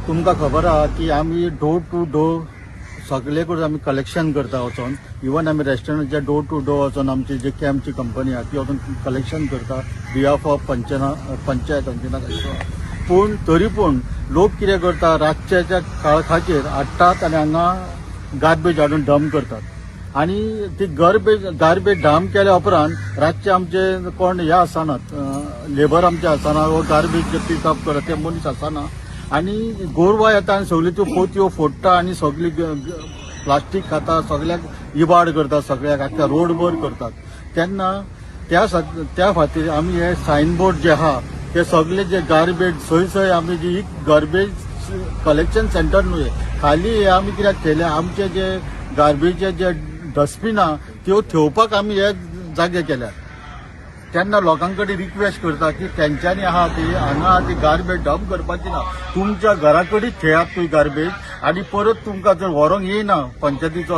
तुमकां खबर आहा की आमी डोर टू डोर सगळे कडेन आमी कलेक्शन करता वचोन. इवन आमी रेस्टॉरंटाच्या डोर टू डोर वचोन आमची जी कॅम्पची कंपनी आहा ती वचोन कलेक्शन करता बिहाफ ऑफ पंचायत अंजुना. पूण तरी पूण लोक कितें करता, रातच्या काळखाचेर हाडटात आनी हांगा गार्बेज हाडून डंप करतात. आणि ती गार्बेज डंप केल्या उपरांत रातचे आमचे कोण हे आसनात, लेबर आमचे आसना वो गार्बेज जे पिकअप करता ते मनीस आसना. आणि गोरवां येता आनी सगळी त्यो पोतयो फोडटा आनी सगळी प्लास्टीक खाता, सगळ्याक इबाड करता, सगळ्याक आख्या रोडभर करतात. तेन्ना त्या खातीर आमी हे सायनबोर्ड जे आहा ते सगळे जे गार्बेज सय आमी जी गार्बेज कलेक्शन सेंटर न्हू, खाली हे आमी कित्याक केले, आमचे जे गार्बेजचे जे डस्टबीन आहा त्यो थेवपाक आमी हे जागे केल्यात. तेन्ना लोकांकडे रिक्वेस्ट करता की तेंच्यांनी आहा ती हांगा ती गार्बेज डंप करपाची ना, तुमच्या घरा कडेच थेयात तुमी गार्बेज आनी परत तुमकां जर व्हरोंक येयना पंचायतीचो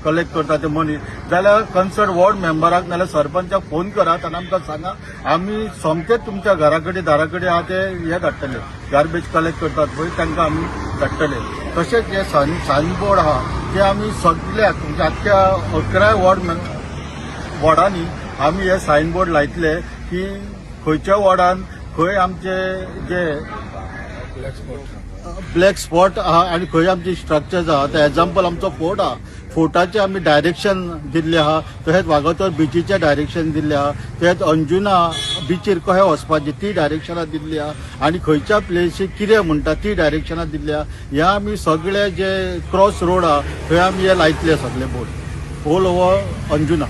कलेक्ट करता ते मनीस, जाल्यार कन्सर्न वॉर्ड मेंबराक नाल्यार सरपंचाक फोन करात आनी आमकां सांगा, आमी सोमतेच तुमच्या घरा कडेन दारा कडेन आहा ते हे धाडटले, गार्बेज कलेक्ट करतात पळय तांकां आमी धाडटले. तशेंच जे सायनबोर्ड आहा ते आमी सगळ्याक म्हणजे आख्ख्या 11 वॉर्डांनी आमी हे सायनबोर्ड लायतले की खंयच्या वॉर्डान खंय आमचे जे ब्लॅक स्पॉट आहा आनी खंय आमची स्ट्रक्चर्स आहा. ते एग्जाम्पल आमचो फोर्ट आहा, फोर्टाचे आमी डायरेक्शन दिल्ले आहा, तशेंच वागातोर बिचीचे डायरेक्शन दिल्ले आहा, तशेंच अंजुना बिचीर कशें वचपाचें ती डायरेक्शनां दिल्ली आहा आनी खंयच्या प्लेसीक कितें म्हणटा ती डायरेक्शनां दिल्ली आहा. हे आमी सगळे जे क्रॉस रोड आहा थंय आमी हे लायतले सगळे बोर्ड होल ओवर अंजुना.